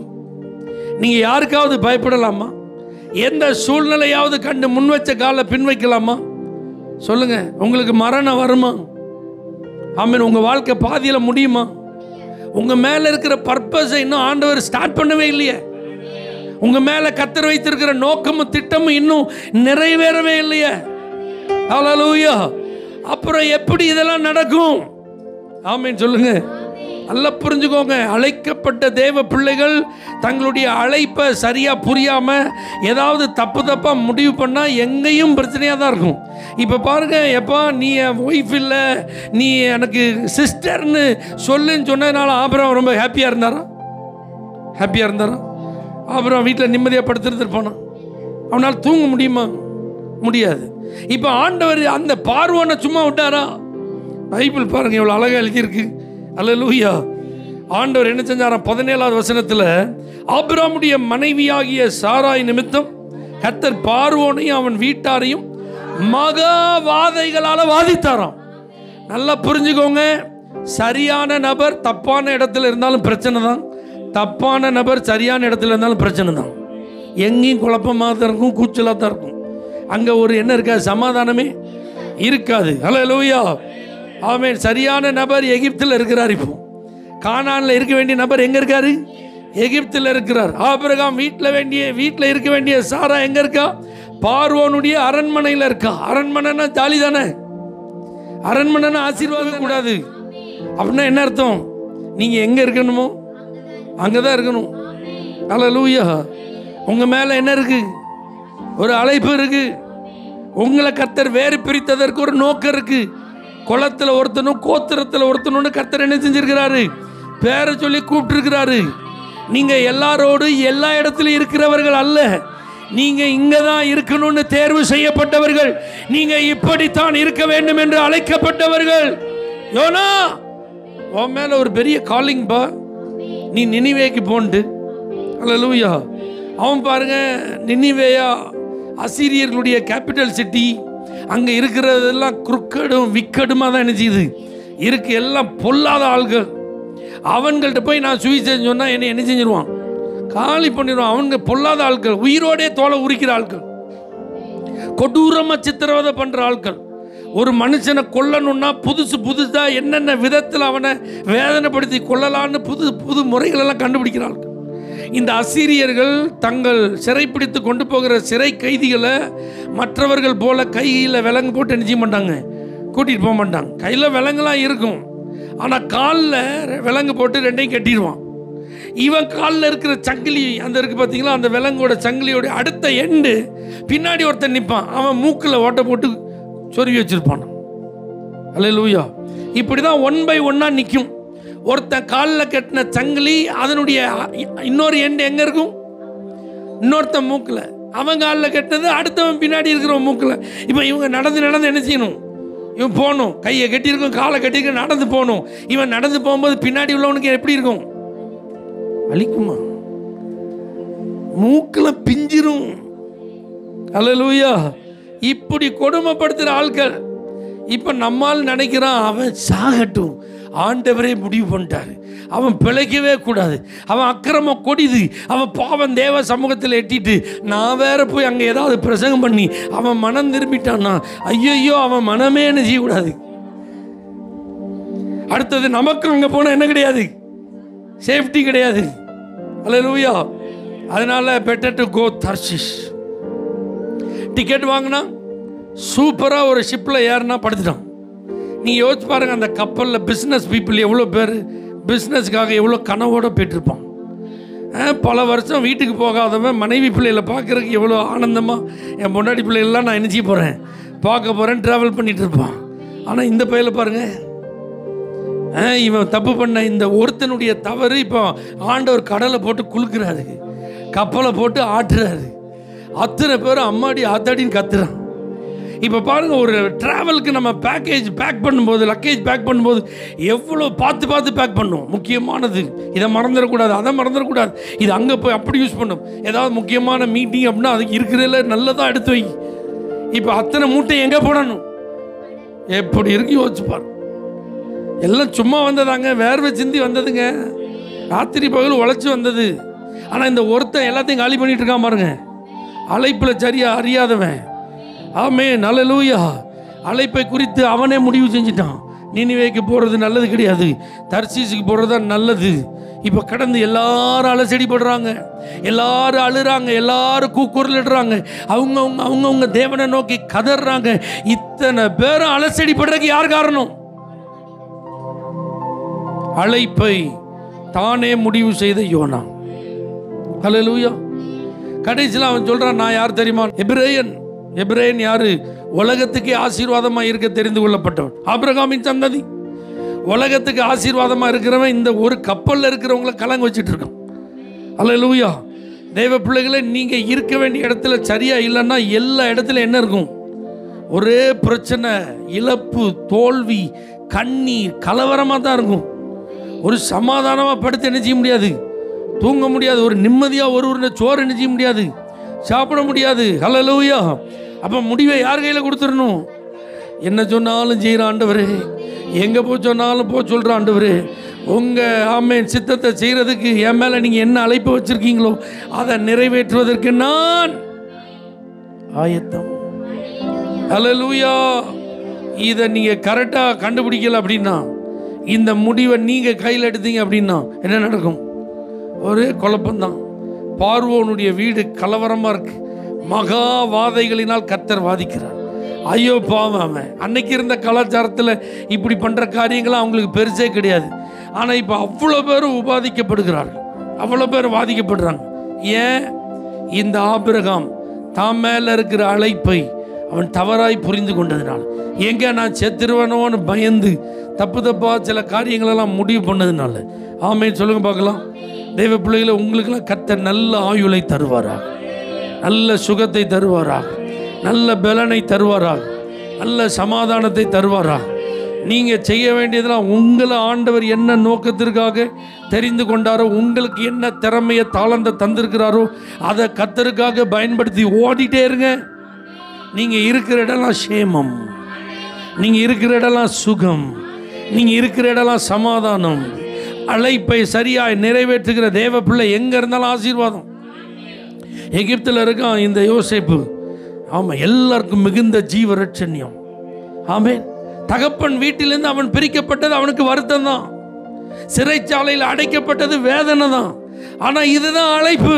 நீங்க யாருக்காவது பயப்படலாமா? எந்த சூழ்நிலையாவது கண்டு முன் வச்ச காலை பின் வைக்கலாமா? சொல்லுங்க. உங்களுக்கு மரணம் வருமா? ஆமென். உங்க வாழ்க்கை பாதியில முடியுமா? உங்க மேல இருக்கிற பர்பஸை இன்னும் ஆண்டவர் ஸ்டார்ட் பண்ணவே இல்லையே. உங்க மேல கர்த்தர் வைத்திருக்கிற நோக்கமும் திட்டமும் இன்னும் நிறைவேறவே இல்லையே. ஹல்லேலூயா. அப்புறம் எப்படி இதெல்லாம் நடக்கும்? ஆமென் சொல்லுங்க. நல்லா புரிஞ்சுக்கோங்க. அழைக்கப்பட்ட தேவ பிள்ளைகள் தங்களுடைய அழைப்பை சரியா புரியாம ஏதாவது தப்பா முடிவு பண்ணா எங்கேயும் பிரச்சனையா தான் இருக்கும். இப்ப பாருங்க, எப்பா நீ என் ஒய்ஃப் இல்லை, நீ எனக்கு சிஸ்டர்னு சொல்லுன்னு சொன்னதுனால ஆபிரகாம் ரொம்ப ஹாப்பியா இருந்தாரா? ஹாப்பியா இருந்தாரா? ஆபிரகாம் வீட்டில் நிம்மதியாக படுத்துட்டு போனான். அவனால் தூங்க முடியுமா? முடியாது. இப்போ ஆண்டவர் அந்த பார்வோனை சும்மா விட்டாரா? பைபிள் பாருங்க எவ்வளோ அழகாக எழுதியிருக்கு. அல்லேலூயா. ஆண்டவர் என்ன செஞ்சாராம்? 17வது வசனத்தில், ஆபிரகாமுடைய மனைவியாகிய சாராய் நிமித்தம் கர்த்தர் பார்வோனையும் அவன் வீட்டாரையும் மகா வாதைகளால் வாதித்தாராம். நல்லா புரிஞ்சுக்கோங்க, சரியான நபர் தப்பான இடத்துல இருந்தாலும் பிரச்சனை தான், தப்பான நபர் சரியான இடத்துல இருந்தாலும் பிரச்சனை தான். எங்கேயும் குழப்பமாக தான் இருக்கும், கூச்சலாக தான் இருக்கும். அங்கே ஒரு என்ன இருக்காது, சமாதானமே இருக்காது. ஹல்லேலூயா. ஆமென். சரியான நபர் எகிப்தில் இருக்கிறார். இப்போ கானானில் இருக்க வேண்டிய நபர் எங்கே இருக்காரு? எகிப்தில் இருக்கிறார். ஆபிரகாம் வீட்டில் இருக்க வேண்டிய சாரா எங்கே இருக்கா? பார்வோனுடைய அரண்மனையில் இருக்கா. அரண்மனைனா ஜாலி தானே? அரண்மனைனா ஆசீர்வாதம் கூடாது. அப்படின்னா என்ன அர்த்தம்? நீங்கள் எங்கே இருக்கணுமோ அங்கே தான் இருக்கணும். அல்லேலூயா. உங்கள் மேலே என்ன இருக்கு? ஒரு அழைப்பு இருக்கு. உங்களை கர்த்தர் வேறு பிரித்ததற்கு ஒரு நோக்கம் இருக்கு. குளத்தில் ஒருத்தனும் கோத்திரத்தில் ஒருத்தனும் கர்த்தர் என்ன செஞ்சிருக்கிறாரு? பேரை சொல்லி கூப்பிட்டு இருக்கிறாரு. நீங்க எல்லாரோடு எல்லா இடத்துலையும் இருக்கிறவர்கள் அல்ல. நீங்க இங்க தான் இருக்கணும்னு தேர்வு செய்யப்பட்டவர்கள். நீங்க இப்படித்தான் இருக்க வேண்டும் என்று அழைக்கப்பட்டவர்கள். யோனா, உன் மேல ஒரு பெரிய காலிங் பா, நீ நினிவேக்கு போண்டு. அல்லேலூயா. அவன் பாருங்க, நினிவேயா அசீரியர்களுடைய கேபிட்டல் சிட்டி. அங்கே இருக்கிறதெல்லாம் குறுக்கடும் விக்கடுமாக தான் நினைச்சிது இருக்கு. எல்லாம் பொல்லாத ஆள்கள். அவன்கள்ட்ட போய் நான் சுவிசேஷம் சொன்னால் என்னை என்ன செஞ்சிருவான்? காலி பண்ணிடுவான். அவனுங்க பொல்லாத ஆட்கள், உயிரோடே தோலை உரிக்கிற ஆட்கள், கொடூரமாக சித்திரவதை பண்ணுற ஆட்கள். ஒரு மனுஷனை கொல்லணும்னா புதுசாக என்னென்ன விதத்தில் அவனை வேதனைப்படுத்தி கொள்ளலான்னு புது முறைகளெல்லாம் கண்டுபிடிக்கிற ஆட்கள். இந்த அசீரியர்கள் தங்கள் சிறைப்பிடித்து கொண்டு போகிற சிறை கைதிகளை மற்றவர்கள் போல கையில் விலங்கு போட்டு என்ன செய்ய மாட்டாங்க? கூட்டிகிட்டு போக மாட்டாங்க. கையில் விலங்குலாம் இருக்கும், ஆனால் காலில் விலங்கு போட்டு ரெண்டையும் கட்டிடுவான். இவன் காலில் இருக்கிற சங்கிலி அந்த இருக்குது பார்த்தீங்களா, அந்த விலங்கோட சங்கிலியோட அடுத்த எண்டு பின்னாடி ஒருத்தன் நிற்பான். அவன் மூக்கில் ஓட்டை போட்டு சொருவி வச்சிருப்பான். அல்லேலூயா. இப்படி தான் 1 by 1 நிற்கும். ஒருத்தன் காலில் கட்டின சங்கிலி அதனுடைய இன்னொரு எண்டு எங்கே இருக்கும்? இன்னொருத்தன் மூக்கில். அவன் காலில் கட்டினது அடுத்தவன் பின்னாடி இருக்கிறவன் மூக்கில். இப்போ இவங்க நடந்து என்ன செய்யணும்? இவன் போகணும். கையை கட்டியிருக்கும், காலை கட்டியிருக்கும், நடந்து போகணும். இவன் நடந்து போகும்போது பின்னாடி உள்ளவனுக்கு எப்படி இருக்கும்? அழிக்குமா? மூக்கில் பிஞ்சிரும். அல்லேலூயா. இப்படி கொடுமைப்படுத்துகிற ஆட்கள். இப்போ நம்மால் நினைக்கிறான், அவன் சாகட்டும், ஆண்டவரே முடிவு பண்ணிட்டாரு, அவன் பிழைக்கவே கூடாது, அவன் அக்கிரமம் கொடிது, அவன் பாவம் தேவ சமூகத்தில் எட்டிட்டு நான் வேற போய் அங்கே ஏதாவது பிரசங்கம் பண்ணி அவன் மனம் திரும்பிட்டான்னா ஐயோ அவன் மனமே என்ன செய்யக்கூடாது. அடுத்தது நமக்கு அங்கே போனால் என்ன கிடையாது? சேஃப்டி கிடையாது. அல்லேலூயா. அதனால better to go Tarshish. Ticket வாங்கினா சூப்பராக ஒரு ஷிப்பில் ஏறினா படுத்துட்டான். நீங்கள் யோசிச்சு பாருங்கள், அந்த கப்பலில் பிஸ்னஸ் பீப்புள் எவ்வளோ பேர் பிஸ்னஸ்க்காக எவ்வளோ கனவோடு போய்ட்டுருப்பான். பல வருஷம் வீட்டுக்கு போகாதவன் மனைவி பிள்ளைகளை பார்க்குறதுக்கு எவ்வளோ ஆனந்தமாக என் பொண்டாட்டி பிள்ளைகள்லாம் நான் நினச்சி போகிறேன், பார்க்க போகிறேன், ட்ராவல் பண்ணிகிட்டு இருப்பான். ஆனால் இந்த பையில பாருங்கள், இவன் தப்பு பண்ண இந்த ஒருத்தனுடைய தவறு இப்போ ஆண்டவர் கடலை போட்டு குலுக்குறாரு, கப்பலை போட்டு ஆட்டுறாரு. அத்தனை பேரும் அம்மாடி ஆத்தாடின்னு கத்துறான். இப்போ பாருங்கள், ஒரு ட்ராவலுக்கு நம்ம பேக்கேஜ் பேக் பண்ணும்போது, லக்கேஜ் பேக் பண்ணும்போது எவ்வளோ பார்த்து பேக் பண்ணும். முக்கியமானது இதை மறந்துடக்கூடாது, அதை மறந்துடக்கூடாது, இது அங்கே போய் அப்படி யூஸ் பண்ணும். ஏதாவது முக்கியமான மீட்டிங் அப்படின்னா அதுக்கு இருக்கிறதில்ல நல்லதாக எடுத்து வை. இப்போ அத்தனை மூட்டை எங்கே போடணும்? எப்படி இருக்கு யோசிச்சுப்பார். எல்லாம் சும்மா வந்ததாங்க, வேர்வை சிந்தி வந்ததுங்க, ராத்திரி பகல் உழைச்சி வந்தது. ஆனால் இந்த ஒருத்தன் எல்லாத்தையும் காலி பண்ணிட்டு இருக்கான் பாருங்க, அழைப்பில் சரியா அறியாதவன். ஆமென், அல்லேலூயா. அழைப்பை குறித்து அவனே முடிவு செஞ்சிட்டான். நினிவேக்கு போகிறது நல்லது கிடையாது, தர்சீசுக்கு போகிறது தான் நல்லது. இப்போ கடந்து எல்லாரும் அலசடிப்படுறாங்க, எல்லாரும் அழுறாங்க, எல்லாரும் கூக்குரலிடுறாங்க, அவங்கவுங்க தேவனை நோக்கி கதறாங்க. இத்தனை பேரும் அலசடிப்படுறதுக்கு யார் காரணம்? அழைப்பை தானே முடிவு செய்த யோனா. அல்லேலூயா. கடைசியில் அவன் சொல்றான், நான் யார் தெரியுமா? எபிரேயன் யாரு? உலகத்துக்கே ஆசீர்வாதமாக இருக்க தெரிந்து கொள்ளப்பட்டவன், ஆபிரகாமின் சந்ததி. உலகத்துக்கு ஆசீர்வாதமாக இருக்கிறவன் இந்த ஒரு கப்பலில் இருக்கிறவங்கள கலங்க வச்சுட்டு இருக்கான். அல்லேலூயா. தேவ பிள்ளைகளை, நீங்கள் இருக்க வேண்டிய இடத்துல சரியா இல்லைன்னா எல்லா இடத்துல என்ன இருக்கும்? ஒரே பிரச்சனை, இழப்பு, தோல்வி, கண்ணீர், கலவரமாக தான் இருக்கும். ஒரு சமாதானமாக படுத்து என்ன செய்ய முடியாது? தூங்க முடியாது. ஒரு நிம்மதியாக ஒரு சோறு என்ன செய்ய முடியாது? சாப்பிட முடியாது. அல்லேலூயா. அப்போ முடிவை யார் கையில் கொடுத்துடணும்? என்ன சொன்னாலும் செய்கிற ஆண்டவரே, எங்கே போ சொன்னாலும் போ சொல்கிற ஆண்டவரே, உங்கள் ஆமென் சித்தத்தை செய்கிறதுக்கு என் மேலே நீங்கள் என்ன அழைப்பு வச்சுருக்கீங்களோ அதை நிறைவேற்றுவதற்கு நான் ஆயத்தம். அல்லேலூயா. இதை நீங்கள் கரெக்டாக கண்டுபிடிக்கல அப்படின்னா, இந்த முடிவை நீங்கள் கையில் எடுத்தீங்க அப்படின்னா என்ன நடக்கும்? ஒரே குழப்பம்தான். பார்வோனுடைய வீடு கலவரமாக இருக்கு. மகா வாதைகளினால் கர்த்தர் வாதிக்கிறார். ஐயோ பாவம், அவன் அன்னைக்கு இருந்த கலாச்சாரத்தில் இப்படி பண்ணுற காரியங்களாம் அவங்களுக்கு பெருசே கிடையாது. ஆனால் இப்போ அவ்வளோ பேரும் உபாதிக்கப்படுகிறார்கள், அவ்வளோ பேர் பாதிக்கப்படுறாங்க. ஏன்? இந்த ஆபிரகாம் தாம் மேலே இருக்கிற அழைப்பை அவன் தவறாய் புரிந்து கொண்டதுனால, எங்கே நான் செத்துருவனோன்னு பயந்து தப்பாக சில காரியங்களெல்லாம் முடிவு பண்ணதுனால. ஆமென் சொல்லுங்க பார்க்கலாம். தெய்வ பிள்ளைகளை, உங்களுக்கெல்லாம் கர்த்தர் நல்ல ஆயுளை தருவாரா? நல்ல சுகத்தை தருவாராக, நல்ல பலனை தருவாராக, நல்ல சமாதானத்தை தருவாராக. நீங்கள் செய்ய வேண்டியதெல்லாம் உங்களை ஆண்டவர் என்ன நோக்கத்திற்காக தெரிந்து கொண்டாரோ, உங்களுக்கு என்ன திறமையை தாளந்தை தந்திருக்கிறாரோ அதை கர்த்தருக்காக பயன்படுத்தி ஓடிட்டே இருங்க. நீங்கள் இருக்கிற இடம்லாம் சேமம், நீங்கள் இருக்கிற இடம்லாம் சுகம், நீங்கள் இருக்கிற இடம்லாம் சமாதானம். அழைப்பை சரியாய் நிறைவேற்றுகிற தேவ பிள்ளை எங்கே இருந்தாலும் ஆசீர்வாதம். எகிப்தில் இருக்கான் இந்த யோசேப்பு. ஆமாம், எல்லாருக்கும் மிகுந்த ஜீவரட்சண்யம். ஆமென். தகப்பன் வீட்டிலிருந்து அவன் பிரிக்கப்பட்டது அவனுக்கு வருத்தம் தான். சிறைச்சாலையில் அடைக்கப்பட்டது வேதனை தான். ஆனால் இதுதான் அழைப்பு.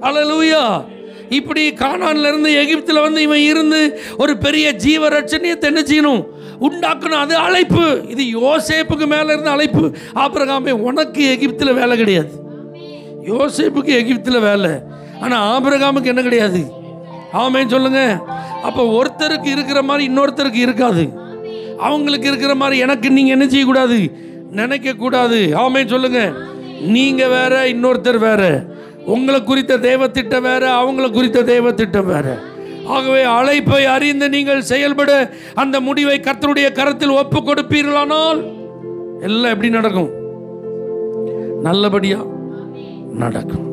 அல்லேலூயா. இப்படி கானான்ல இருந்து எகிப்தில் வந்து இவன் இருந்து ஒரு பெரிய ஜீவரட்சணியத்தை என்ன செய்யணும், உண்டாக்கணும். அது அழைப்பு. இது யோசேப்புக்கு மேலே இருந்த அழைப்பு. ஆபிரகாமே, உனக்கு எகிப்தில் வேலை கிடையாது. யோசேப்புக்கு எகிப்தில் வேலை, ஆனால் ஆபிரகாமுக்கு என்ன கிடையாது. ஆமென் சொல்லுங்க. அப்போ ஒருத்தருக்கு இருக்கிற மாதிரி இன்னொருத்தருக்கு இருக்காது. அவங்களுக்கு இருக்கிற மாதிரி எனக்கு நீங்கள் என்ன செய்யக்கூடாது, நினைக்கக்கூடாது. ஆமென் சொல்லுங்க. நீங்கள் வேற, இன்னொருத்தர் வேற. உங்களை குறித்த தேவ திட்டம் வேற, அவங்களை குறித்த தேவ திட்டம் வேற. ஆகவே அழைப்பை அறிந்து நீங்கள் செயல்பட அந்த முடிவை கர்த்தருடைய கரத்தில் ஒப்பு கொடுப்பீர்களானால் எல்லாம் எப்படி நடக்கும், நல்லபடியா நடக்கும்.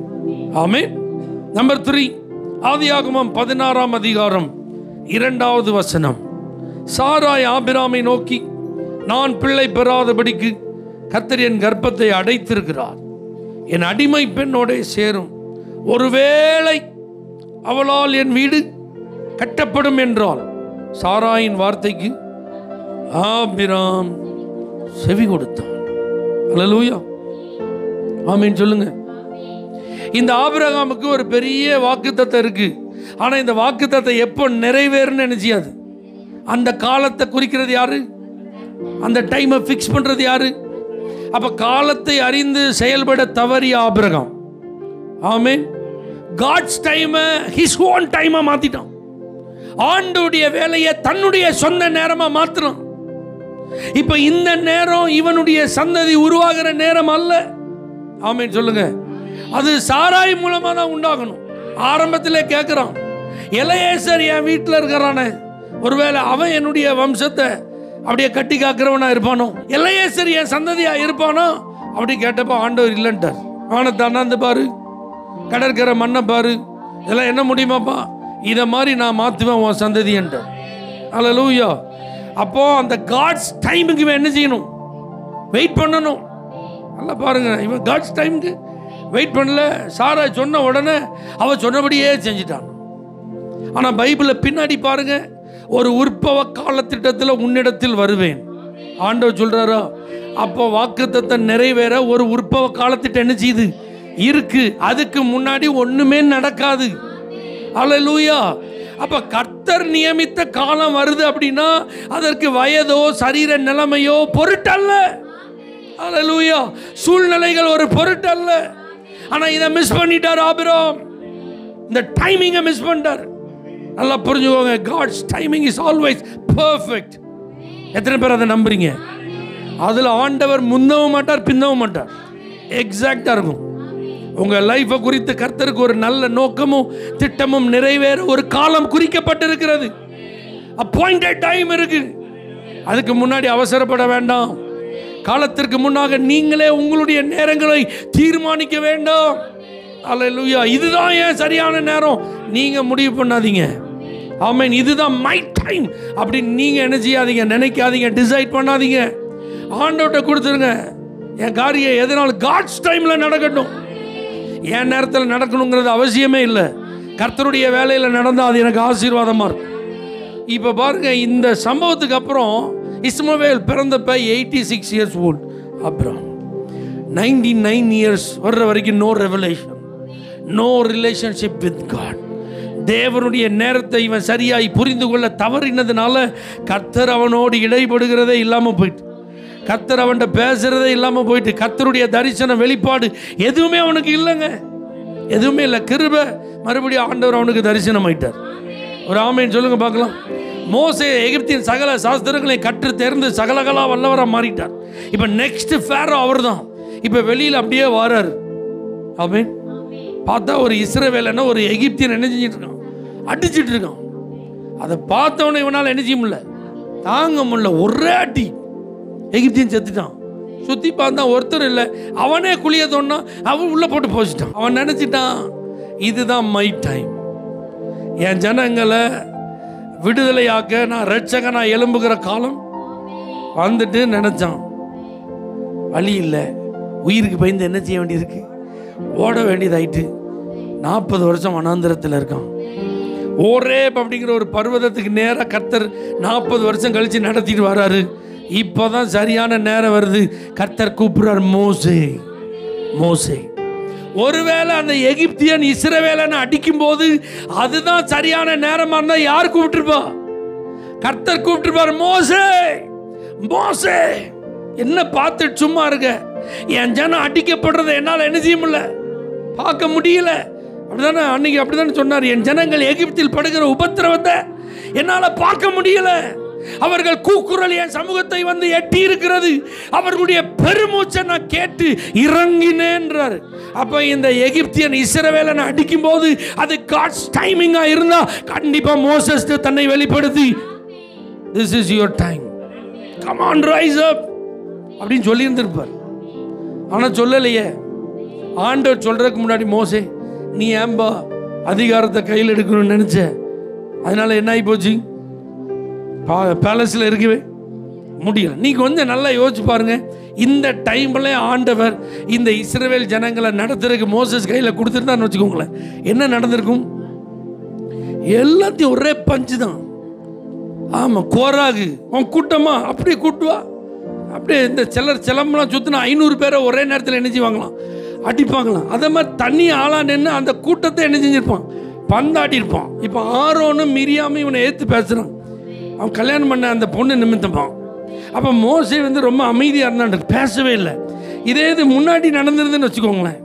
ஆமென். நம்பர் 3, ஆதியாகமம் 16ஆம் அதிகாரம் 2வது வசனம். சாராய் ஆபிராமை நோக்கி, நான் பிள்ளை பெறாதபடிக்கு கர்த்தர் என் கர்ப்பத்தை அடைத்திருக்கிறார், என் அடிமை பெண்ணோட சேரும், ஒருவேளை அவளால் என் வீடு கட்டப்படும் என்றால். சாராயின் வார்த்தைக்கு ஆபிராம் செவி கொடுத்தான். அல்லேலூயா. ஆமென் சொல்லுங்க. இந்த ஆபிரகாமுக்கு ஒரு பெரிய வாக்குத்தத்தம் இருக்கு. ஆனால் இந்த வாக்குத்தத்தம் எப்போ நிறைவேறுன்னு நினைச்சியாது. அந்த காலத்தை குறிக்கிறது யாரு, அந்த டைமை ஃபிக்ஸ் பண்றது யாரு? அப்ப காலத்தை அறிந்து செயல்பட தவறிய ஆபிரகாம், ஆமென், காட்ஸ் டைமை ஹிஸ் ஓன் டைமா மாத்திட்டான். ஆண்டவருடைய வேலையை தன்னுடைய சொந்த நேரமா மாத்தினான். இப்ப இந்த நேரம் இவனுடைய சந்ததி உருவாகிற நேரம் அல்ல. ஆமென் சொல்லுங்க. அது சாராய் மூலமா தான் உண்டாகணும். ஆரம்பத்திலே கேட்கிறான், எலையேசர் என் வீட்டில் இருக்கிறானே, ஒருவேளை அவன் என்னுடைய வம்சத்தை அப்படியே கட்டி காக்கிறவனா இருப்பானோ, எலையேசர் என் சந்ததியா இருப்பானோ அப்படி கேட்டப்போ ஆண்டவர் இல்லைன்ட்டார். வானத்தை அண்ணாந்து பாரு, கடற்கரை மண்ணை பாரு, இதெல்லாம் என்ன முடியுமாப்பா, இதை மாதிரி நான் மாற்றுவேன் உன் சந்ததி என்றார். அல்லேலூயா. அப்போ அந்த காட்ஸ் டைமுக்கு இவன் என்ன செய்யணும், வெயிட் பண்ணணும். நல்லா பாருங்க, இவன் காட்ஸ் டைமுக்கு வெயிட் பண்ணல. சாரா சொன்ன உடனே அவன் சொன்னபடியே செஞ்சிட்டான். ஆனால் பைபிளில் பின்னாடி பாருங்க, ஒரு உற்பவ காலத்திட்டத்தில் உன்னிடத்தில் வருவேன் ஆண்டவர் சொல்றாரா. அப்போ வாக்குத்தத்தத்தை நிறைவேற ஒரு உற்பவ காலத்திட்டம் என்ன செய்யுது இருக்கு. அதுக்கு முன்னாடி ஒண்ணுமே நடக்காது. அல்லேலூயா. அப்ப கர்த்தர் நியமித்த காலம் வருது அப்படின்னா அதற்கு வயதோ சரீர நிலைமையோ பொருட்டல்ல. அல்லேலூயா. சூழ்நிலைகள் ஒரு பொருட்டல்ல. ஆனா இதை மிஸ் பண்ணிட்டார் ஆபிரகாம். இந்த டைமிங்கை மிஸ் பண்ணிட்டார். நல்லா புரிஞ்சுக்கோங்க, God's timing is always perfect. எத்தனை பேர் அதை நம்புறீங்க? அதில் ஆண்டவர் முந்தவும் மாட்டார், பின்னவும் மாட்டார். எக்ஸாக்டா இருக்கும். உங்க லைஃபை குறித்து கர்த்தருக்கு ஒரு நல்ல நோக்கமும் திட்டமும் நிறைவேற ஒரு காலம் குறிக்கப்பட்டிருக்கிறது. அப்பாயிண்டட் டைம் இருக்கு. அதுக்கு முன்னாடி அவசரப்பட வேண்டாம். காலத்திற்கு முன்னாக நீங்களே உங்களுடைய நேரங்களை தீர்மானிக்க வேண்டாம். அல்லேலூயா. இதுதான் ஏன் சரியான நேரம் நீங்க முடிவு பண்ணாதீங்க. ஆமென். இதுதான் மை டைம் அப்படி நீங்க என்ன செய்யாதீங்க, நினைக்காதீங்க, டிசைட் பண்ணாதீங்க. ஆண்டவர்கிட்ட கொடுத்துருங்க. என் காரியம் எதனால காட்ஸ் டைம்ல நடக்கட்டும். என் நேரத்தில் நடக்கணுங்கிறது அவசியமே இல்லை. கர்த்தருடைய வேலையில் நடந்தால் அது எனக்கு ஆசீர்வாதமாக இருக்கும். இப்போ பாருங்க, இந்த சம்பவத்துக்கு அப்புறம் இஸ்மவேல் பிறந்தப்ப 86 இயர்ஸ் ஓல்ட். அப்புறம் 99 இயர்ஸ் வர்ற வரைக்கும் no revelation, no relationship with God. தேவனுடைய நேரத்தை இவன் சரியாய் புரிந்து கொள்ள தவறினதுனால கர்த்தர் அவனோடு இடைபடுகிறதே இல்லாமல் போயிட்டு, கர்த்தர் அவன்கிட்ட பேசுறதே இல்லாமல் போயிட்டு, கர்த்தருடைய தரிசன வெளிப்பாடு எதுவுமே அவனுக்கு இல்லைங்க. எதுவுமே இல்லை. கிருபை மறுபடியும் ஆண்டவர் அவனுக்கு தரிசனம் ஆயிட்டார். ஒரு ஆமேன் சொல்லுங்க பார்க்கலாம். மோசே எகிப்தின் சகல சாஸ்திரங்களை கற்று தேர்ந்து சகலகலா வல்லவராக மாறிட்டார். இப்போ நெக்ஸ்ட் ஃபேரோ அவர் தான். இப்போ வெளியில் அப்படியே வராரு. ஆமேன். பார்த்தா ஒரு இஸ்ரவேலன்னா ஒரு எகிப்தியன் என்ன செஞ்சிட்டு இருக்கான், அடிச்சிட்டு இருக்கான். அதை பார்த்தவொன்னே இவனால் என்ன செய்ய முடியல, தாங்க முடியல, ஒரே அடி, எகிப்தியன் செத்துட்டான். சுற்றி பார்த்தா ஒருத்தர் இல்லை, அவனே குழிய தோன்னா அவன் உள்ளே போட்டு போச்சுட்டான். அவன் நினச்சிட்டான் இதுதான் மை டைம், என் ஜனங்களை விடுதலையாக்க நான் ரட்சகனா எழும்புகிற காலம் வந்துட்டு நினச்சான். வழி இல்லை, உயிருக்கு பயந்து என்ன செய்ய வேண்டியிருக்கு, ஓட வேண்டியதாயிட்டு 40 வருஷம் வனாந்திரத்தில் இருக்கான். ஓரேப் அப்படிங்கிற ஒரு பர்வதத்துக்கு நேராக கர்த்தர் 40 வருஷம் கழித்து நடத்திட்டு வர்றாரு. இப்போதான் சரியான நேரம் வருது, கர்த்தர் கூப்பிடுறார், மோசே மோசே. ஒருவேளை அந்த எகிப்தியன் இஸ்ரவேலனை அடிக்கும் போது அதுதான் சரியான நேரமா இருந்தா யார் கூப்பிட்டுருப்பா, கர்த்தர் கூப்பிட்டுருப்பார், மோசே மோசே. என்ன பார்த்துட்டு சும்மா இருக்க, என் ஜனம் அடிக்கப்படுறதை என்னால் என்ன செய்ய முடியல, பார்க்க முடியல. அப்படிதானே அன்னைக்கு அப்படிதானே சொன்னார், என் ஜனங்கள் எகிப்தில் படுகிற உபத்திரவத்தை என்னால் பார்க்க முடியல. அவர்கள் கூக்குரல் என் சமூகத்தை வந்து எட்டி இருக்கிறது, அவர்களுடைய பெருமூச்சை நான் கேட்டு இறங்கினேன்றார். அப்ப இந்த எகிப்தியன் இஸ்ரவேலனை அடிக்கும் போது அது காட்ஸ் டைமிங்கா இருந்தா கண்டிப்பா மோசஸ் தன்னை வெளிப்படுத்தி, this is your time, come on rise up அப்படின்னு சொல்லி இருந்திருப்பார். ஆனா சொல்லலையே. ஆண்டவர் சொல்றதுக்கு முன்னாடி, மோசே நீ ஏம்பா அதிகாரத்தை கையில் எடுக்கணும்னு நினைச்ச, அதனால என்ன ஆகி போச்சு, பேலஸில் இருக்கவே முடியல. நீ கொஞ்சம் நல்லா யோசிச்சு பாருங்க, இந்த டைம்ல ஆண்டவர் இந்த இஸ்ரவேல் ஜனங்களை நடத்துறதுக்கு மோசஸ் கையில் கொடுத்துருந்தான்னு வச்சுக்கோங்களேன், என்ன நடந்திருக்கும், எல்லாத்தையும் ஒரே பஞ்சு தான். ஆமா, கோராகு உன் கூட்டமா அப்படியே கூட்டுவா, அப்படியே இந்த சிலம்பெல்லாம் சுத்தினா 500 பேரை ஒரே நேரத்தில் என்ன செய்வாங்களாம், அடிப்பாங்களாம். அதே மாதிரி தண்ணி ஆளா நின்று அந்த கூட்டத்தை என்ன செஞ்சிருப்பான், பந்தாடி இருப்பான். இப்போ ஆரோனும் மிரியாமும் இவனை ஏற்று பேசுறான், அவன் கல்யாணம் பண்ண அந்த பொண்ணு நிமித்தப்பான். அப்போ மோசே வந்து ரொம்ப அமைதியாக இருந்தான், பேசவே இல்லை. இதே இது முன்னாடி நடந்திருந்துன்னு வச்சுக்கோங்களேன்,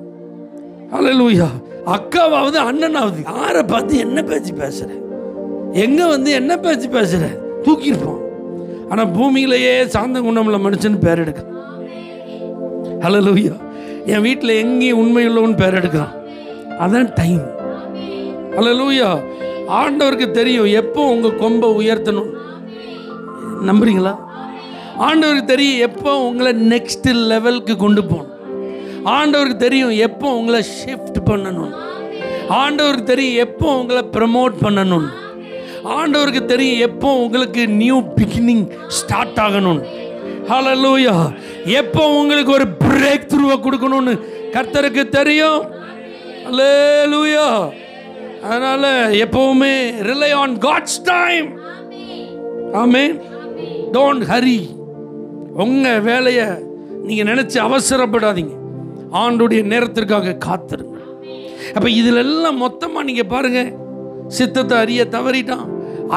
அல்லேலூயா, அக்காவாவது அண்ணனாவது யாரை பார்த்து என்ன பேச்சு பேசுற, எங்க வந்து என்ன பேச்சு பேசுற, தூக்கியிருப்பான். ஆனால் பூமியிலேயே சாந்த குணமுள்ள மனுஷன் பேர் எடுக்கிறான். அல்லேலூயா, என் வீட்டில் எங்கேயும் உண்மையுள்ளவன் பேர் எடுக்கிறான். அதான் டைம். அல்லேலூயா, ஆண்டவருக்கு தெரியும் எப்போ உங்கள் கொம்பை உயர்த்தணும், நம்புறீங்களா? ஆண்டவருக்கு தெரியும் எப்போ உங்களை நெக்ஸ்ட் லெவலுக்கு கொண்டு போகணும். ஆண்டவருக்கு தெரியும் எப்போ உங்களை ஷிஃப்ட் பண்ணணும். ஆண்டவருக்கு தெரியும் எப்போ உங்களை ப்ரமோட் பண்ணணும். ஆண்டவருக்கு தெரியும் எப்போ உங்களுக்கு நியூ பிகினிங் ஸ்டார்ட் ஆகணும். ஹல்லேலூயா, எப்போ உங்களுக்கு ஒரு பிரேக் த்ரூவை கொடுக்கணும்னு கர்த்தருக்கு தெரியும். ஹல்லேலூயா. அதனால எப்பவுமே ரிலை ஆன் காட்ஸ் டைம். ஆமென். Don't hurry. உங்க வேலையை நீங்க நினைச்சு அவசரப்படாதீங்க, ஆண்டுடைய நேரத்திற்காக காத்திருங்க. அப்ப இதுல எல்லாம் மொத்தமா நீங்க பாருங்க, சித்தத்தை அறிய தவறிட்டான்,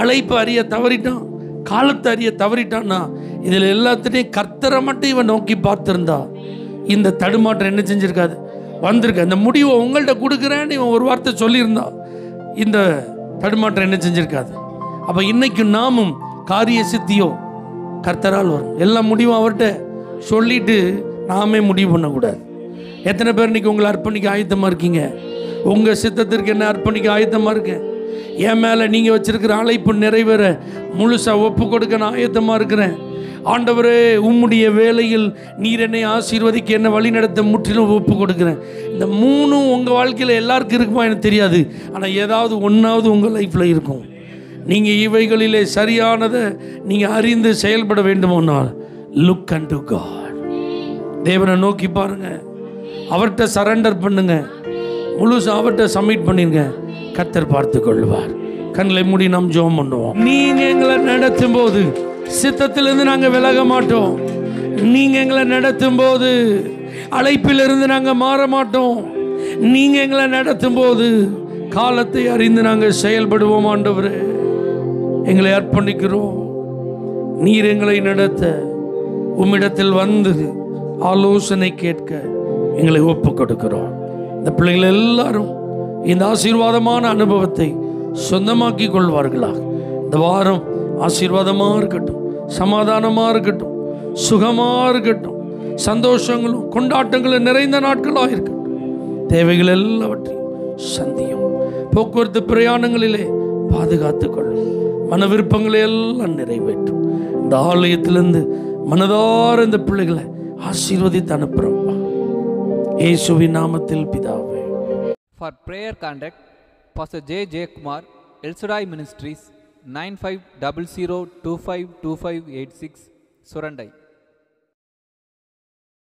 அழைப்பு அறிய தவறிட்டான், காலத்தை அறிய தவறிட்டான்னா இதில் எல்லாத்துலேயும் கர்த்தரை மட்டும் இவன் நோக்கி பார்த்துருந்தா இந்த தடுமாற்றம் என்ன செஞ்சிருக்காது, வந்திருக்க. இந்த முடிவை உங்கள்கிட்ட கொடுக்குறேன்னு இவன் ஒரு வார்த்தை சொல்லியிருந்தா இந்த தடுமாற்றம் என்ன செஞ்சிருக்காது. அப்போ இன்னைக்கு நாமும் காரிய சித்தியோ கர்த்தரால் வரும். எல்லா முடிவும் அவர்கிட்ட சொல்லிட்டு நாமே முடிவு பண்ணக்கூடாது. எத்தனை பேர் இன்னைக்கு உங்களை அர்ப்பணிக்க ஆயத்தமாக இருக்கீங்க? உங்கள் சித்தத்திற்கு என்ன அர்ப்பணிக்க ஆயத்தமாக இருக்கேன்? என் மேலே நீங்கள் வச்சிருக்கிற அழைப்பு நிறைவேற முழுசாக ஒப்பு கொடுக்க நான் ஆயத்தமாக இருக்கிறேன். ஆண்டவரே, உம்முடைய வேலையில் நீர் என்னை ஆசீர்வதிக்க என்ன வழி நடத்த முற்றிலும் ஒப்பு கொடுக்குறேன். இந்த மூணும் உங்கள் வாழ்க்கையில் எல்லாருக்கும் இருக்குமா எனக்கு தெரியாது, ஆனால் ஏதாவது ஒன்றாவது உங்கள் லைஃப்பில் இருக்கும். நீங்கள் இவைகளிலே சரியானதை நீங்கள் அறிந்து செயல்பட வேண்டுமானால் லுக் அன்டு காட். தேவனை நோக்கி பாருங்க, அவர்கிட்ட சரண்டர் பண்ணுங்க, முழுசாக அவர்கிட்ட சப்மிட் பண்ணிருங்க. கர்த்தர் பார்த்து கொள்வார். கண்களை மூடி நாம் ஜெபம் பண்ணுவோம். நீங்க எங்களை நடத்தும் போது சித்தத்திலிருந்து நாங்கள் விலக மாட்டோம். நீங்க எங்களை நடத்தும் போது அழைப்பிலிருந்து நாங்கள் மாற மாட்டோம். நீங்க எங்களை நடத்தும் போது காலத்தை அறிந்து நாங்கள் செயல்படுவோம். ஆண்டவரே, எங்களை அர்ப்பணிக்கிறோம். நீர் எங்களை நடத்த உம்மிடத்தில் வந்து ஆலோசனை கேட்க எங்களை ஒப்பு கொடுக்கிறோம். இந்த பிள்ளைகள் எல்லாரும் இந்த ஆசீர்வாதமான அனுபவத்தை சொந்தமாக்கி கொள்வார்களாக. இந்த வாரம் ஆசீர்வாதமாக இருக்கட்டும், சமாதானமாக இருக்கட்டும், சுகமாக இருக்கட்டும், சந்தோஷங்களும் கொண்டாட்டங்களும் நிறைந்த நாட்களாக இருக்கட்டும். தேவைகள் எல்லாவற்றையும் சந்தியும். போக்குவரத்து பிரயாணங்களிலே பாதுகாத்துக் கொள்ளும். மன விருப்பங்களை எல்லாம் நிறைவேற்றும். இந்த ஆலயத்திலிருந்து மனதார இந்த பிள்ளைகளை ஆசீர்வதித்து அனுப்புறோம் இயேசுவின் நாமத்தில் பிதாவே. For prayer contact, Pastor J. Kumar, El Shaddai Ministries, 9500252586, Surandai.